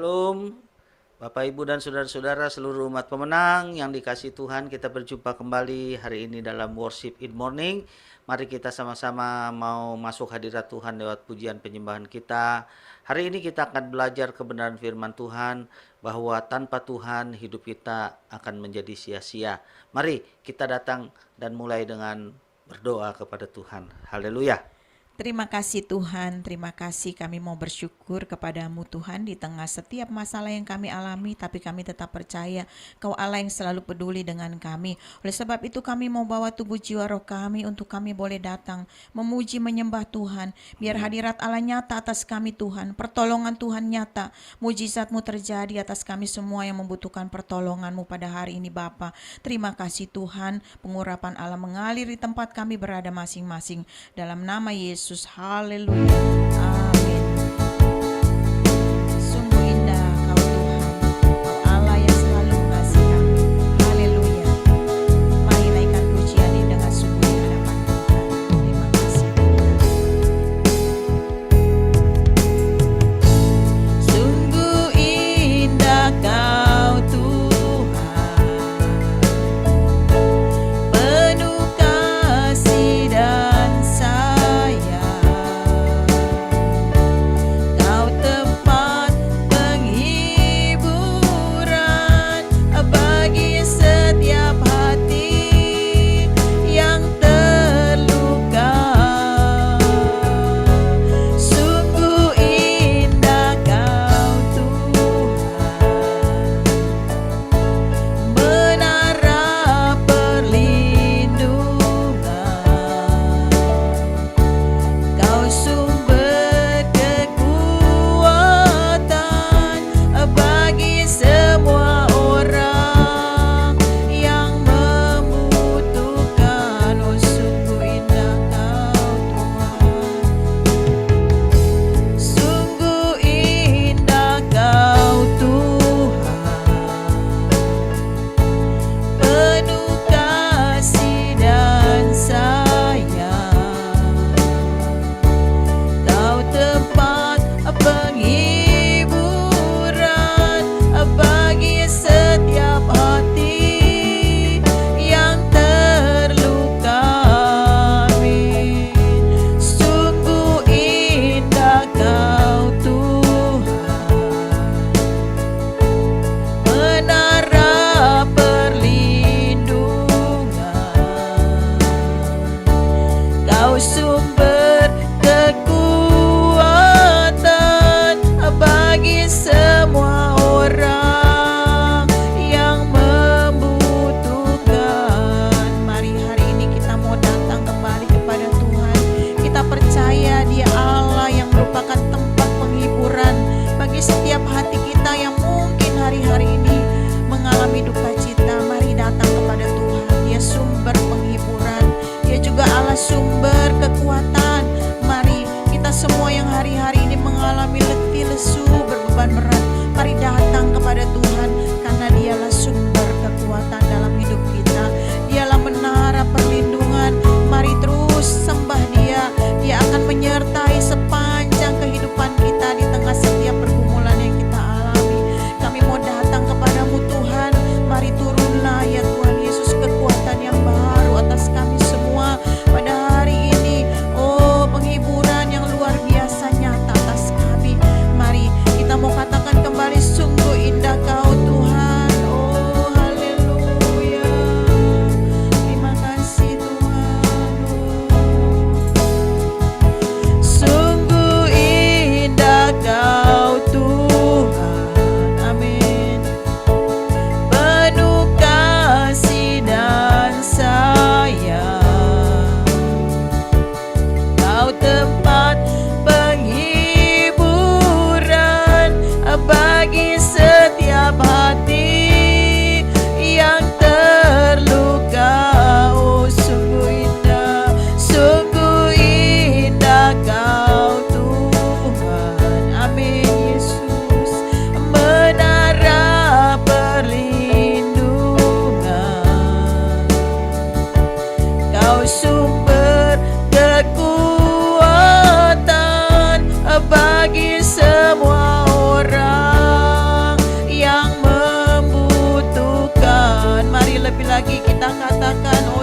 Shalom, Bapak Ibu dan saudara-saudara seluruh umat pemenang yang dikasihi Tuhan, kita berjumpa kembali hari ini dalam Worship in Morning. Mari kita sama-sama mau masuk hadirat Tuhan lewat pujian penyembahan kita. Hari ini kita akan belajar kebenaran firman Tuhan bahwa tanpa Tuhan hidup kita akan menjadi sia-sia. Mari kita datang dan mulai dengan berdoa kepada Tuhan. Haleluya. Terima kasih Tuhan, terima kasih kami mau bersyukur kepadamu Tuhan di tengah setiap masalah yang kami alami, tapi kami tetap percaya Kau Allah yang selalu peduli dengan kami. Oleh sebab itu kami mau bawa tubuh jiwa roh kami untuk kami boleh datang memuji menyembah Tuhan. Biar hadirat Allah nyata atas kami Tuhan, pertolongan Tuhan nyata, mujizat-Mu terjadi atas kami semua yang membutuhkan pertolongan-Mu pada hari ini Bapa. Terima kasih Tuhan, pengurapan Allah mengalir di tempat kami berada masing-masing. Dalam nama Yesus. Haleluya. Amin. Sungguh indah Kau Tuhan, Kau Allah yang selalu mengasihi kami. Haleluya. Mari naikkan pujian ini dengan sungguh di hadapan Tuhan. Terima kasih Tuhan. Sungguh indah Kau Tuhan, penuh kasih dan sayang.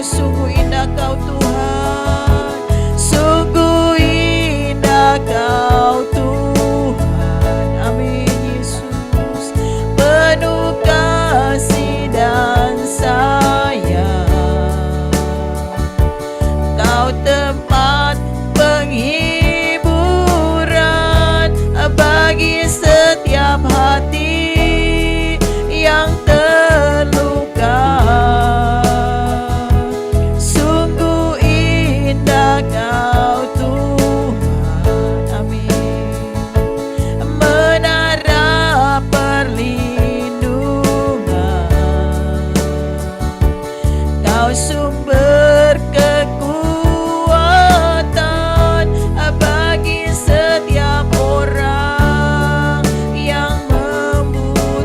sungguh indah Kau Tuhan, sungguh indah Kau Tuhan. Amin Yesus, penuh kasih dan sayang. Kau tempat penghiburan bagi setiap hati yang terluka. Sungguh indah Kau Tuhan, amin. Menara perlindungan, Kau sumber kekuatan bagi setiap orang yang membutuhkan.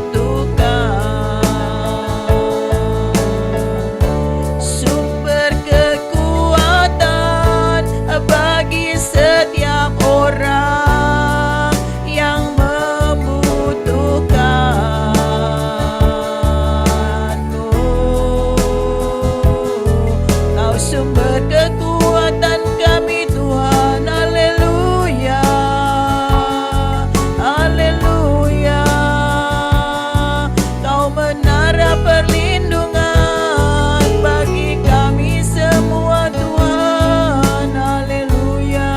Sumber kekuatan bagi setiap orang yang membutuhkan. Kau sumber kekuatan kami Tuhan. Haleluya, haleluya. Kau menara perlindungan bagi kami semua Tuhan. Haleluya.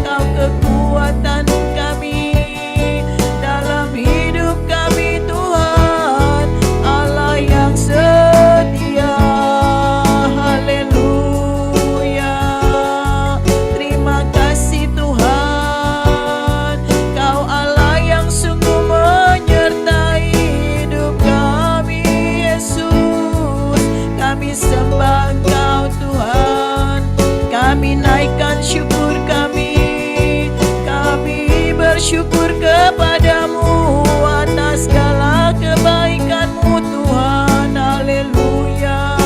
Kau kekuatan kami dalam hidup kami Tuhan, Allah yang setia. Haleluya. Terima kasih Tuhan, Kau Allah yang sungguh menyertai hidup kami Yesus. Kami sembah Engkau Tuhan, kami naikkan syukur kami bersyukur kepadamu atas segala kebaikan-Mu Tuhan. Haleluya.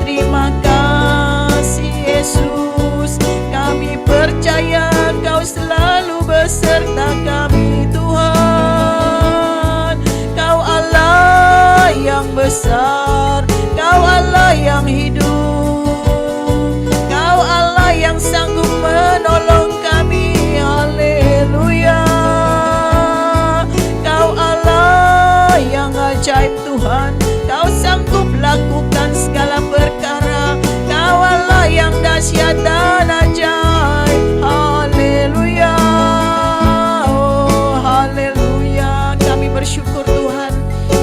Terima kasih Yesus, kami percaya Kau selalu beserta kami Tuhan. Kau Allah yang besar, Kau Allah yang hidup, Kau Allah yang sanggup menolong kami. Haleluya. Kau Allah yang ajaib Tuhan, Kau sanggup lakukan segala perkara. Kau Allah yang dahsyat dan ajaib. Haleluya, oh haleluya. Kami bersyukur Tuhan,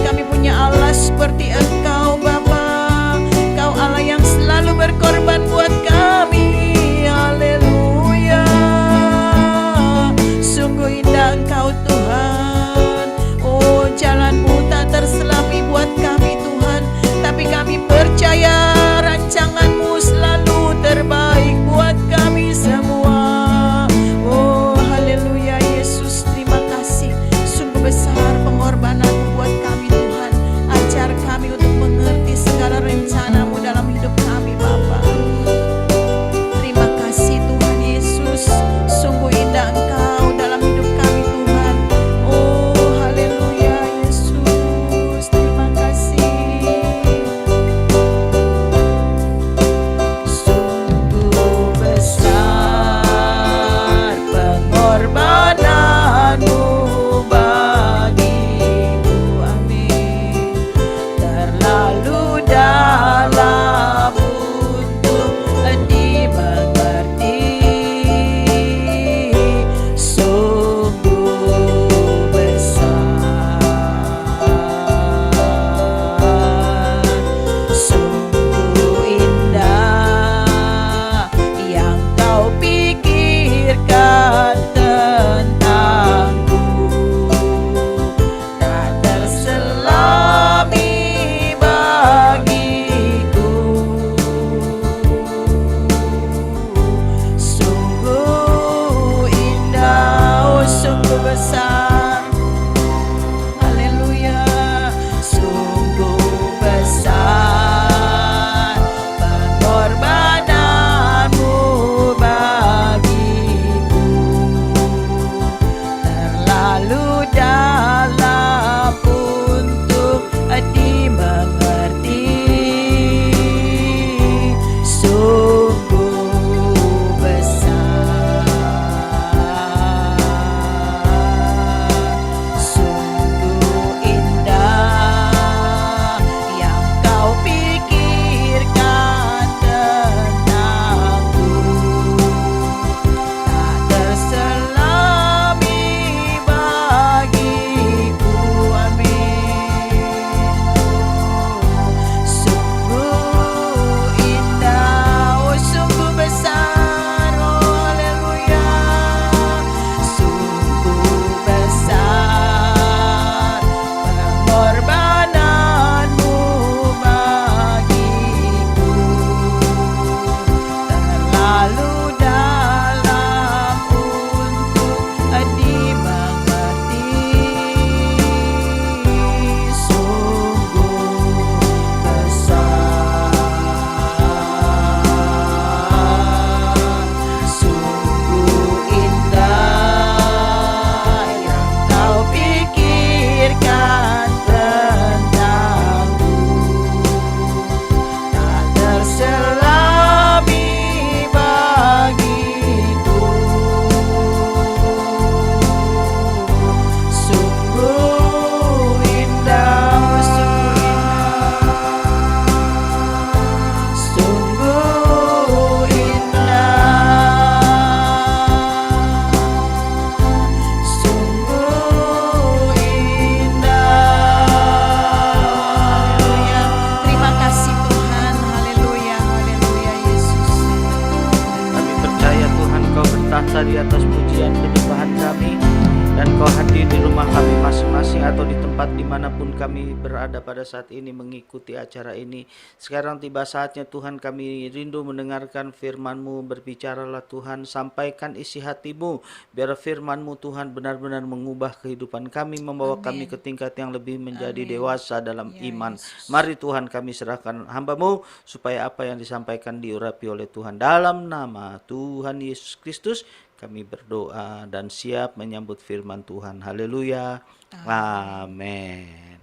kami punya Allah seperti Engkau Bapa. Kau Allah yang selalu berkorban buat kami. Haleluya. Sungguh indah Engkau Tuhan, oh jalan-Mu tak terselami buat kami Tuhan. Tapi kami percaya rancangan-Mu selalu terbaik masing-masing atau di tempat dimanapun kami berada pada saat ini mengikuti acara ini. Sekarang tiba saatnya Tuhan, kami rindu mendengarkan firman-Mu. Berbicaralah Tuhan, sampaikan isi hati-Mu, biar firman-Mu Tuhan benar-benar mengubah kehidupan kami, membawa kami ke tingkat yang lebih menjadi dewasa dalam iman. Mari Tuhan, kami serahkan hamba-Mu supaya apa yang disampaikan diurapi oleh Tuhan. Dalam nama Tuhan Yesus Kristus kami berdoa dan siap menyambut firman Tuhan. Haleluya. Amin.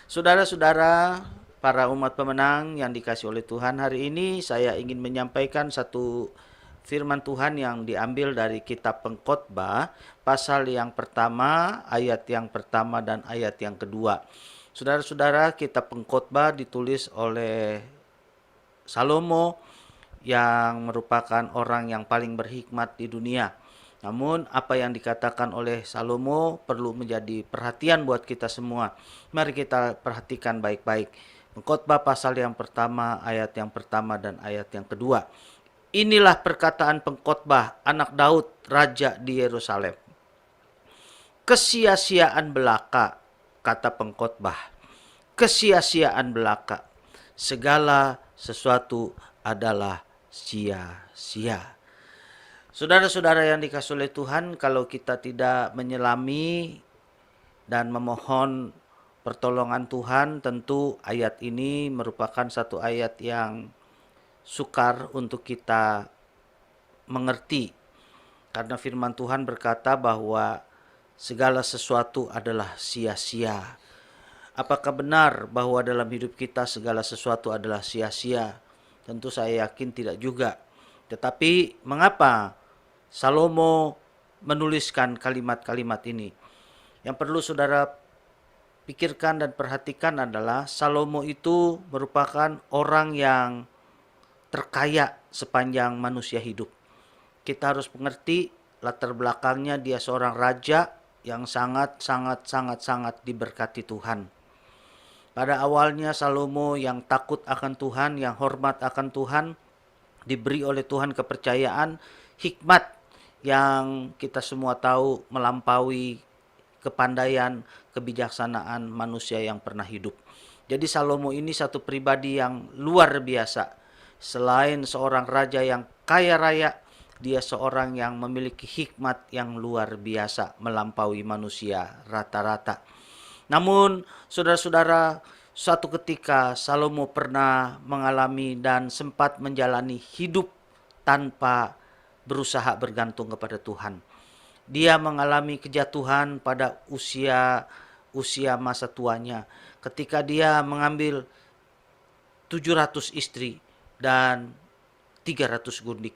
Saudara-saudara, para umat pemenang yang dikasihi oleh Tuhan, hari ini saya ingin menyampaikan satu firman Tuhan yang diambil dari kitab Pengkhotbah, pasal yang pertama, ayat yang pertama dan ayat yang kedua. Saudara-saudara, kitab Pengkhotbah ditulis oleh Salomo yang merupakan orang yang paling berhikmat di dunia. Namun apa yang dikatakan oleh Salomo perlu menjadi perhatian buat kita semua. Mari kita perhatikan baik-baik. Pengkhotbah pasal yang pertama, ayat yang pertama dan ayat yang kedua. Inilah perkataan pengkhotbah anak Daud, raja di Yerusalem. Kesia-siaan belaka, kata pengkhotbah. Kesia-siaan belaka. Segala sesuatu adalah sia-sia. Saudara-saudara yang dikasihi oleh Tuhan, kalau kita tidak menyelami dan memohon pertolongan Tuhan, tentu ayat ini merupakan satu ayat yang sukar untuk kita mengerti. Karena firman Tuhan berkata bahwa segala sesuatu adalah sia-sia. Apakah benar bahwa dalam hidup kita segala sesuatu adalah sia-sia? Tentu saya yakin tidak juga. Tetapi mengapa Salomo menuliskan kalimat-kalimat ini? Yang perlu saudara pikirkan dan perhatikan adalah Salomo itu merupakan orang yang terkaya sepanjang manusia hidup. Kita harus mengerti latar belakangnya, dia seorang raja yang sangat diberkati Tuhan. Pada awalnya Salomo yang takut akan Tuhan, yang hormat akan Tuhan, diberi oleh Tuhan kepercayaan, hikmat yang kita semua tahu melampaui kepandaian, kebijaksanaan manusia yang pernah hidup. Jadi Salomo ini satu pribadi yang luar biasa. Selain seorang raja yang kaya raya, dia seorang yang memiliki hikmat yang luar biasa melampaui manusia rata-rata. Namun saudara-saudara, suatu ketika Salomo pernah mengalami dan sempat menjalani hidup tanpa berusaha bergantung kepada Tuhan. Dia mengalami kejatuhan pada usia masa tuanya ketika dia mengambil 700 istri dan 300 gundik.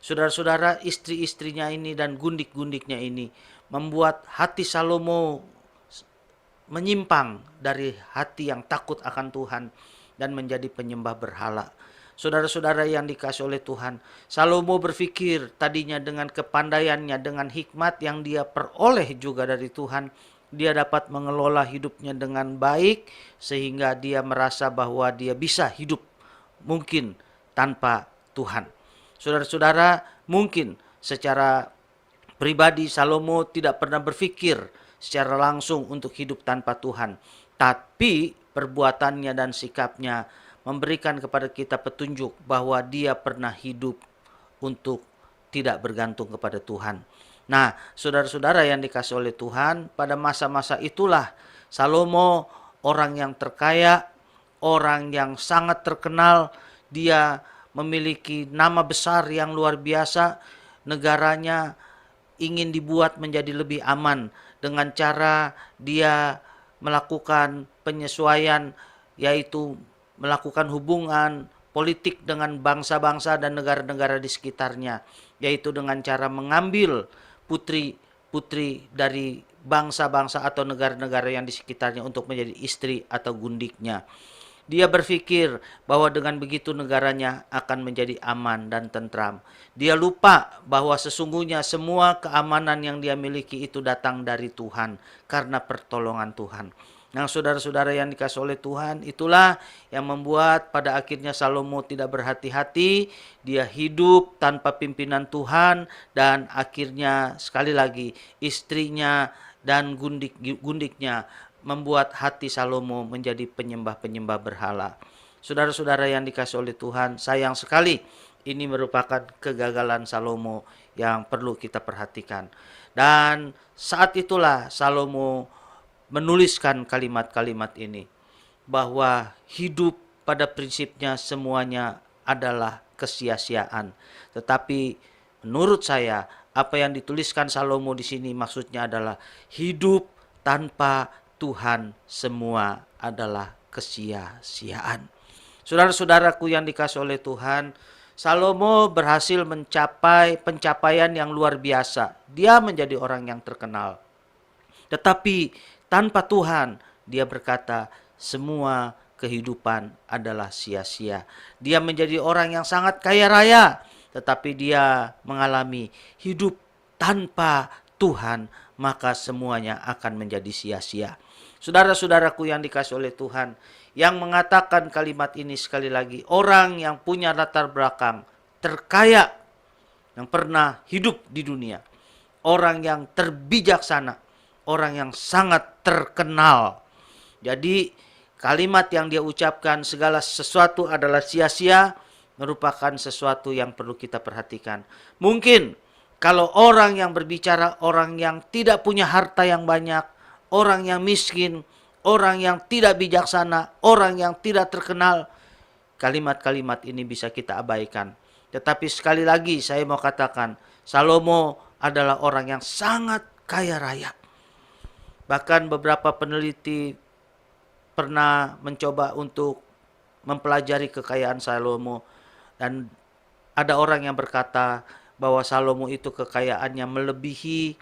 Saudara-saudara, istri-istrinya ini dan gundik-gundiknya ini membuat hati Salomo menyimpang dari hati yang takut akan Tuhan dan menjadi penyembah berhala. Saudara-saudara yang dikasihi oleh Tuhan, Salomo berpikir tadinya dengan kepandaiannya, dengan hikmat yang dia peroleh juga dari Tuhan, dia dapat mengelola hidupnya dengan baik sehingga dia merasa bahwa dia bisa hidup mungkin tanpa Tuhan. Saudara-saudara, mungkin secara pribadi Salomo tidak pernah berpikir secara langsung untuk hidup tanpa Tuhan. Tapi perbuatannya dan sikapnya memberikan kepada kita petunjuk bahwa dia pernah hidup untuk tidak bergantung kepada Tuhan. Nah, saudara-saudara yang dikasihi oleh Tuhan, pada masa-masa itulah Salomo orang yang terkaya, orang yang sangat terkenal, dia memiliki nama besar yang luar biasa, negaranya ingin dibuat menjadi lebih aman dengan cara dia melakukan penyesuaian, yaitu melakukan hubungan politik dengan bangsa-bangsa dan negara-negara di sekitarnya, yaitu dengan cara mengambil putri-putri dari bangsa-bangsa atau negara-negara yang di sekitarnya untuk menjadi istri atau gundiknya. Dia berpikir bahwa dengan begitu negaranya akan menjadi aman dan tentram. Dia lupa bahwa sesungguhnya semua keamanan yang dia miliki itu datang dari Tuhan karena pertolongan Tuhan. Nah, saudara-saudara yang dikasihi oleh Tuhan, itulah yang membuat pada akhirnya Salomo tidak berhati-hati, dia hidup tanpa pimpinan Tuhan, dan akhirnya sekali lagi istrinya dan gundiknya membuat hati Salomo menjadi penyembah-penyembah berhala. Saudara-saudara yang dikasihi oleh Tuhan, sayang sekali ini merupakan kegagalan Salomo yang perlu kita perhatikan. Dan saat itulah Salomo menuliskan kalimat-kalimat ini, bahwa hidup pada prinsipnya semuanya adalah kesia-siaan. Tetapi menurut saya apa yang dituliskan Salomo di sini maksudnya adalah hidup tanpa Tuhan semua adalah kesia-siaan. Saudara-saudaraku yang dikasihi oleh Tuhan, Salomo berhasil mencapai pencapaian yang luar biasa. Dia menjadi orang yang terkenal. Tetapi tanpa Tuhan, dia berkata, semua kehidupan adalah sia-sia. Dia menjadi orang yang sangat kaya raya, tetapi dia mengalami hidup tanpa Tuhan, maka semuanya akan menjadi sia-sia. Saudara-saudaraku yang dikasihi oleh Tuhan, yang mengatakan kalimat ini sekali lagi, orang yang punya latar belakang terkaya, yang pernah hidup di dunia, orang yang terbijaksana, orang yang sangat terkenal. Jadi kalimat yang dia ucapkan, segala sesuatu adalah sia-sia, merupakan sesuatu yang perlu kita perhatikan. Mungkin kalau orang yang berbicara, orang yang tidak punya harta yang banyak, orang yang miskin, orang yang tidak bijaksana, orang yang tidak terkenal, kalimat-kalimat ini bisa kita abaikan. Tetapi sekali lagi saya mau katakan, Salomo adalah orang yang sangat kaya raya. Bahkan beberapa peneliti pernah mencoba untuk mempelajari kekayaan Salomo, dan ada orang yang berkata bahwa Salomo itu kekayaannya melebihi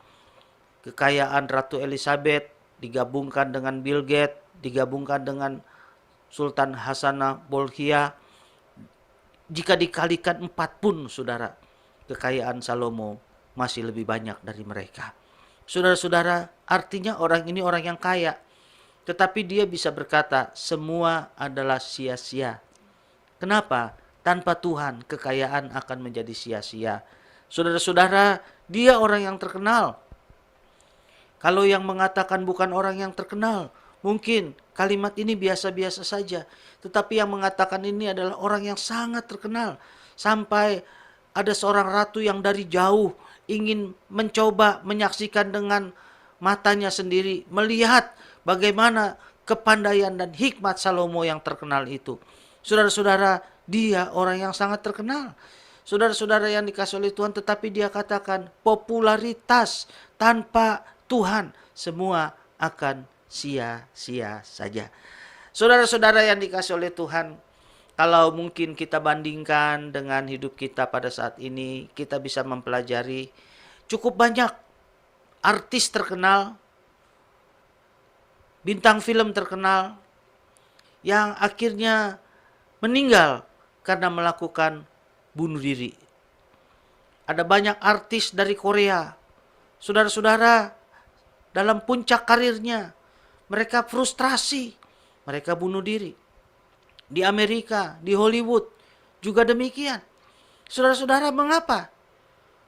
kekayaan Ratu Elizabeth, digabungkan dengan Bill Gates, digabungkan dengan Sultan Hasanah Bolkiah. Jika dikalikan 4 pun, saudara, kekayaan Salomo masih lebih banyak dari mereka. Saudara-saudara, artinya orang ini orang yang kaya, tetapi dia bisa berkata, semua adalah sia-sia. Kenapa? Tanpa Tuhan, kekayaan akan menjadi sia-sia. Saudara-saudara, dia orang yang terkenal. Kalau yang mengatakan bukan orang yang terkenal, mungkin kalimat ini biasa-biasa saja. Tetapi yang mengatakan ini adalah orang yang sangat terkenal. Sampai ada seorang ratu yang dari jauh ingin mencoba menyaksikan dengan matanya sendiri, melihat bagaimana kepandaian dan hikmat Salomo yang terkenal itu. Saudara-saudara, dia orang yang sangat terkenal. Saudara-saudara yang dikasihi oleh Tuhan, tetapi dia katakan popularitas tanpa Tuhan semua akan sia-sia saja. Saudara-saudara yang dikasihi oleh Tuhan, kalau mungkin kita bandingkan dengan hidup kita pada saat ini, kita bisa mempelajari cukup banyak artis terkenal, bintang film terkenal yang akhirnya meninggal karena melakukan bunuh diri. Ada banyak artis dari Korea, saudara-saudara, dalam puncak karirnya, mereka frustrasi, mereka bunuh diri. Di Amerika, di Hollywood, juga demikian. Saudara-saudara, mengapa?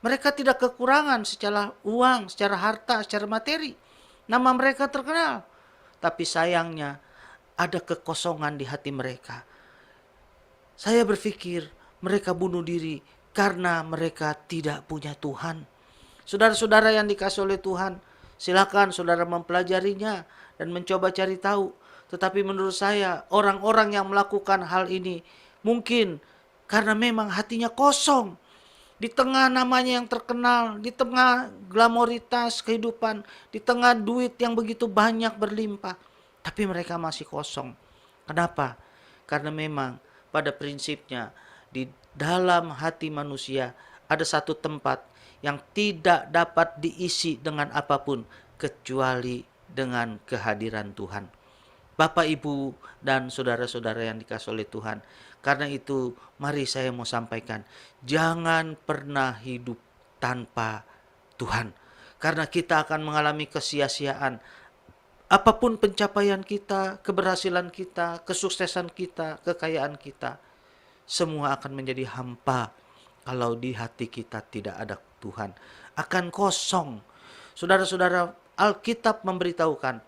Mereka tidak kekurangan secara uang, secara harta, secara materi. Nama mereka terkenal. Tapi sayangnya, ada kekosongan di hati mereka. Saya berpikir mereka bunuh diri karena mereka tidak punya Tuhan. Saudara-saudara yang dikasihi oleh Tuhan, silakan saudara mempelajarinya dan mencoba cari tahu. Tetapi menurut saya, orang-orang yang melakukan hal ini mungkin karena memang hatinya kosong. Di tengah namanya yang terkenal, di tengah glamoritas kehidupan, di tengah duit yang begitu banyak berlimpah, tapi mereka masih kosong. Kenapa? Karena memang pada prinsipnya di dalam hati manusia ada satu tempat yang tidak dapat diisi dengan apapun kecuali dengan kehadiran Tuhan. Bapak, Ibu, dan saudara-saudara yang dikasihi oleh Tuhan, karena itu mari saya mau sampaikan, jangan pernah hidup tanpa Tuhan. Karena kita akan mengalami kesia-siaan. Apapun pencapaian kita, keberhasilan kita, kesuksesan kita, kekayaan kita, semua akan menjadi hampa kalau di hati kita tidak ada Tuhan. Akan kosong. Saudara-saudara, Alkitab memberitahukan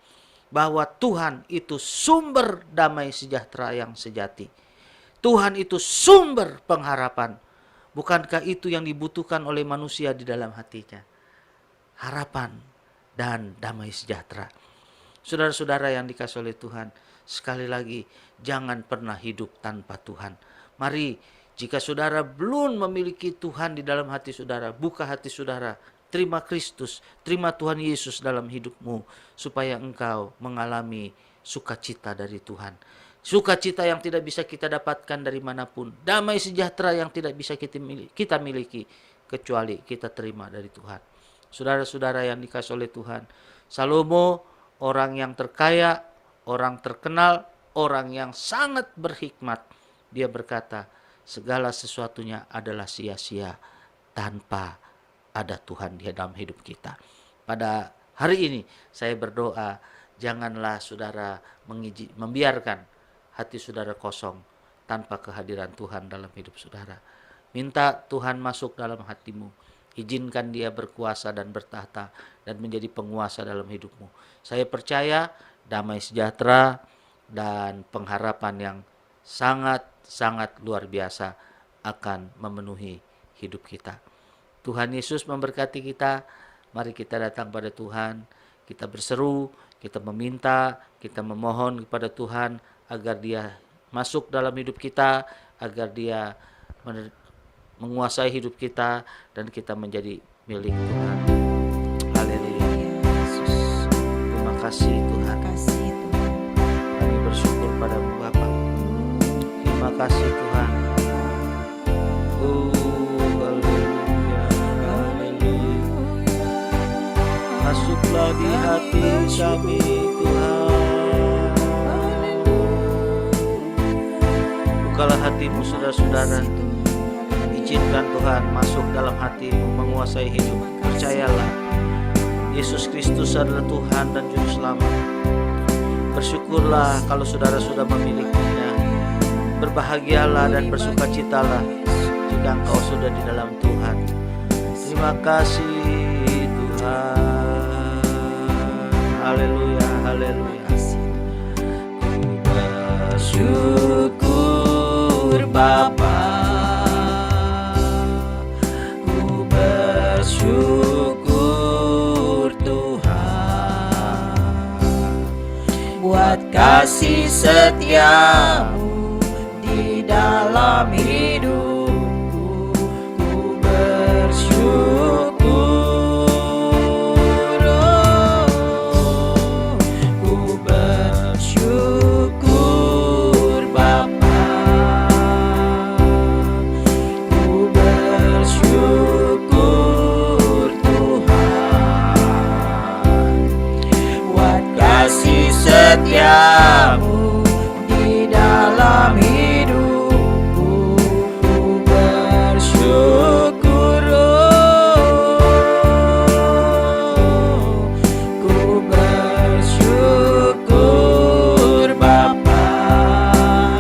bahwa Tuhan itu sumber damai sejahtera yang sejati. Tuhan itu sumber pengharapan. Bukankah itu yang dibutuhkan oleh manusia di dalam hatinya? Harapan dan damai sejahtera. Saudara-saudara yang dikasihi oleh Tuhan, sekali lagi jangan pernah hidup tanpa Tuhan. Mari, jika saudara belum memiliki Tuhan di dalam hati saudara, buka hati saudara, terima Kristus, terima Tuhan Yesus dalam hidupmu, supaya engkau mengalami sukacita dari Tuhan. Sukacita yang tidak bisa kita dapatkan dari manapun, damai sejahtera yang tidak bisa kita miliki, kecuali kita terima dari Tuhan. Saudara-saudara yang dikasihi oleh Tuhan, Salomo orang yang terkaya, orang terkenal, orang yang sangat berhikmat, dia berkata, segala sesuatunya adalah sia-sia tanpa ada Tuhan di dalam hidup kita. Pada hari ini saya berdoa, janganlah saudara membiarkan hati saudara kosong tanpa kehadiran Tuhan dalam hidup saudara. Minta Tuhan masuk dalam hatimu. Izinkan dia berkuasa dan bertahta dan menjadi penguasa dalam hidupmu. Saya percaya damai sejahtera dan pengharapan yang sangat luar biasa akan memenuhi hidup kita. Tuhan Yesus memberkati kita. Mari kita datang pada Tuhan, kita berseru, kita meminta, kita memohon kepada Tuhan agar dia masuk dalam hidup kita, agar dia menguasai hidup kita dan kita menjadi milik Tuhan. Haleluya. Terima kasih Tuhan. Kami bersyukur padamu Bapa. Terima kasih Tuhan. Haleluya. Haleluya. Masuklah di hati kami Tuhan. Bukalah hatimu saudara-saudara. Izinkan Tuhan masuk dalam hatimu, menguasai hidup. Percayalah, Yesus Kristus adalah Tuhan dan Juru Selamat. Bersyukurlah kalau saudara sudah memilikinya. Berbahagialah dan bersukacitalah jika engkau sudah di dalam Tuhan. Terima kasih Tuhan. Haleluya, haleluya. Bersyukur Bapa, ku bersyukur Tuhan buat kasih setiamu di dalam hidupku. Ku bersyukur, ku bersyukur Bapa, ku bersyukur Tuhan buat kasih setiamu di dalam hidupku. Ku bersyukur, ku bersyukur Bapa.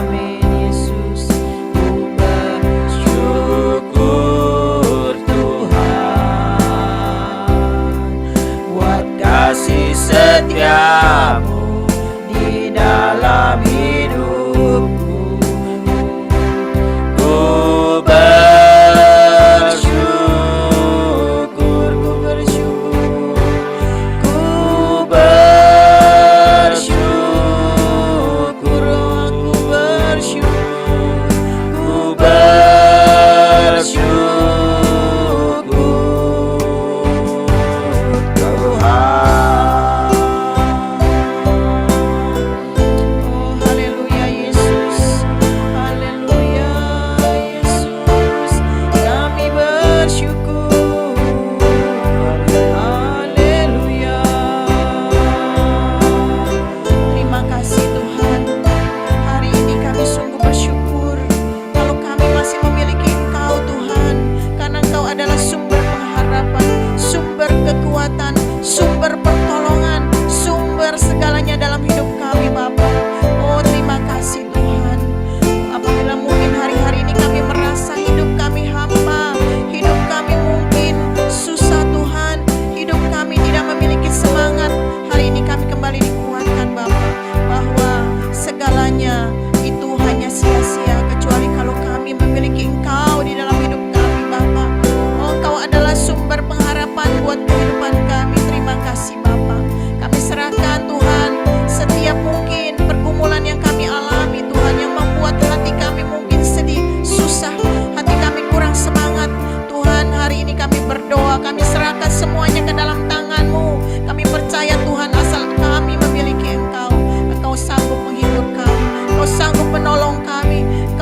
Amin Yesus. Ku bersyukur Tuhan buat kasih setiamu di dalam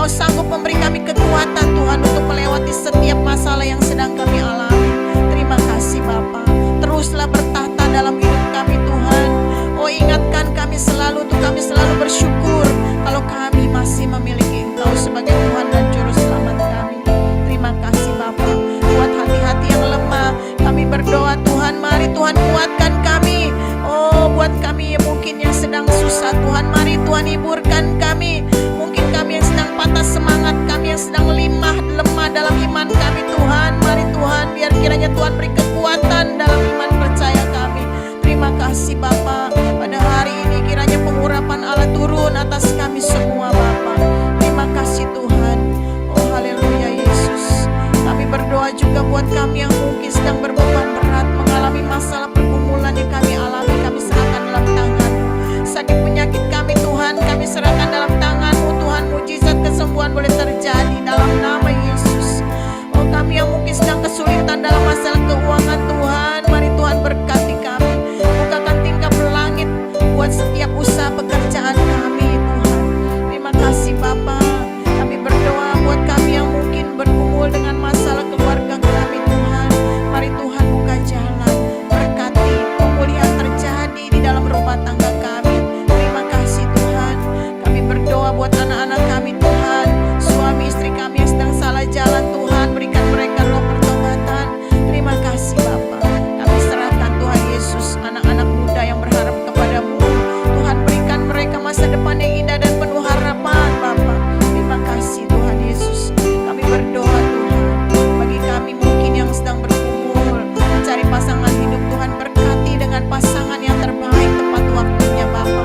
Engkau sanggup memberi kami kekuatan Tuhan untuk melewati setiap masalah yang sedang kami alami. Terima kasih Bapa. Teruslah bertahta dalam hidup kami Tuhan. Oh, ingatkan kami selalu untuk kami selalu bersyukur kalau kami masih memiliki Engkau sebagai Tuhan dan Juru Selamat kami. Terima kasih Bapa. Buat hati-hati yang lemah, kami berdoa Tuhan, mari Tuhan kuatkan kami. Oh, buat kami mungkin yang sedang susah Tuhan, mari Tuhan hiburkan kami. Mungkin kami yang sedang patah semangat, kami yang sedang lemah dalam iman kami Tuhan. Mari Tuhan, biar kiranya Tuhan beri kekuatan dalam iman percaya kami. Terima kasih Bapa. Pada hari ini kiranya pengurapan Allah turun atas kami semua Bapa. Terima kasih Tuhan. Oh haleluya Yesus. Kami berdoa juga buat kami yang mungkin sedang berbeban berat, mengalami masalah pergumulan yang kami alami. Kami serahkan dalam tangan-Mu. Sakit penyakit kami Tuhan, kami serahkan dalam tangan-Mu Tuhan. Mujizat kesembuhan boleh terjadi dalam nama Yesus. Oh kami yang mungkin sedang kesulitan dalam masalah keuangan Tuhan, mari Tuhan berkati kami. Bukakan tingkap langit buat setiap usaha pekerjaan kami Tuhan. Terima kasih Bapa. Kami berdoa buat kami yang mungkin bergumul dengan masalah keluarga kami Tuhan. Mari Tuhan buka jalan, berkati pemulihan terjadi di dalam rumah tangga kami. Terima kasih Tuhan. Kami berdoa buat anak-anak kami Tuhan, suami istri kami yang sedang salah jalan Tuhan, berikan mereka roh pertobatan. Terima kasih Bapa. Kami serahkan Tuhan Yesus, anak-anak muda yang berharap kepada-Mu. Tuhan berikan mereka masa depan yang indah dan penuh harapan Bapa. Terima kasih Tuhan Yesus. Kami berdoa Tuhan, bagi kami mungkin yang sedang bergumul mencari pasangan hidup Tuhan, berkati dengan pasangan yang terbaik tepat waktunya Bapa.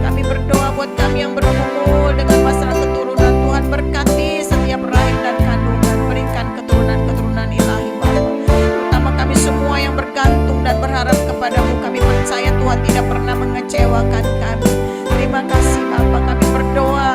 Kami berdoa buat kami yang bergumul dengan masalah keturunan Tuhan, berkati setiap rahim dan kandungan, berikan keturunan-keturunan ilahi Bapa. Terutama kami semua yang bergantung dan berharap kepada-Mu, kami percaya Tuhan tidak pernah mengecewakan kami. Terima kasih Bapa. Kami berdoa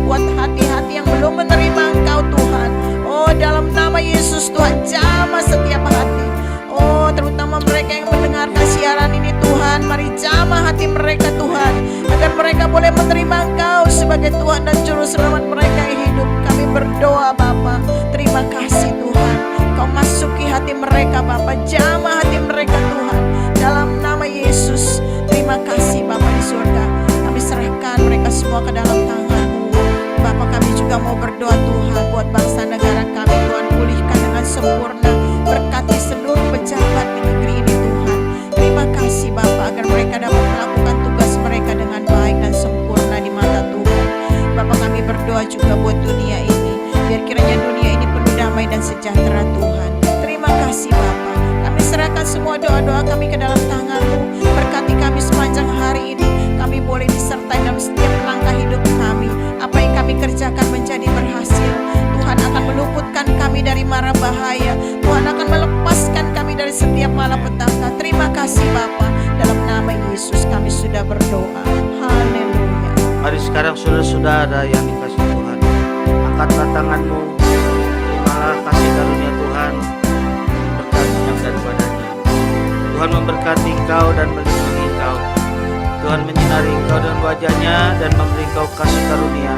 buat hati-hati yang belum menerima Engkau Tuhan. Oh dalam nama Yesus Tuhan, jamah setiap hati. Oh terutama mereka yang mendengarkan siaran ini Tuhan, mari jamah hati mereka Tuhan, agar mereka boleh menerima Engkau sebagai Tuhan dan Juru Selamat mereka yang hidup. Kami berdoa Bapa. Terima kasih Tuhan. Kau masuki hati mereka Bapa, jamah hati mereka Tuhan, dalam nama Yesus. Terima kasih Bapa di surga. Kami serahkan mereka semua ke dalam tangan-Mu Bapa. Kami juga mau berdoa Tuhan buat bangsa negara kami Tuhan, pulihkan dengan sempurna, berkati seluruh pejabat di negeri ini Tuhan. Terima kasih Bapa, agar mereka dapat melakukan tugas mereka dengan baik dan sempurna di mata Tuhan. Bapa kami berdoa juga buat dunia ini, biar kiranya dunia ini penuh damai dan sejahtera Tuhan. Terima kasih Bapa. Kami serahkan semua doa-doa kami ke dalam tangan-Mu. Berkati kami sepanjang hari ini. Kami boleh disertai dalam setiap langkah hidup kami. Apa yang kami kerjakan menjadi berhasil. Tuhan akan meluputkan kami dari mara bahaya. Tuhan akan melepaskan kami dari setiap malapetaka. Terima kasih Bapa. Dalam nama Yesus kami sudah berdoa. Haleluya. Mari sekarang saudara-saudara yang dikasihi Tuhan, angkatlah tangan-mu, terimalah kasih karunia Tuhan, berkat yang daripadanya. Tuhan memberkati engkau dan melindungi engkau. Tuhan menyinari engkau dan wajahnya dan memberi engkau kasih karunia.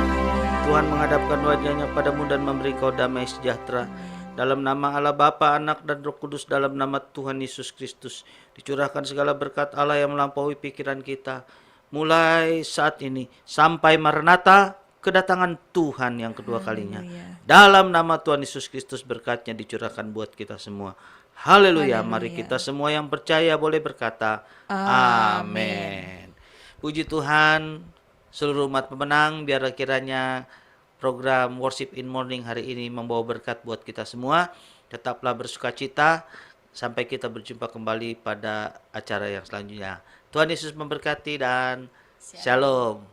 Tuhan menghadapkan wajahnya padamu dan memberi engkau damai sejahtera. Dalam nama Allah Bapa, Anak dan Roh Kudus, dalam nama Tuhan Yesus Kristus, dicurahkan segala berkat Allah yang melampaui pikiran kita, mulai saat ini sampai Maranatha, kedatangan Tuhan yang kedua kalinya. Dalam nama Tuhan Yesus Kristus, berkatnya dicurahkan buat kita semua. Haleluya. Mari kita semua yang percaya boleh berkata amin. Puji Tuhan. Seluruh umat pemenang, biar kiranya program Worship in Morning hari ini membawa berkat buat kita semua. Tetaplah bersukacita sampai kita berjumpa kembali pada acara yang selanjutnya. Tuhan Yesus memberkati dan Shalom.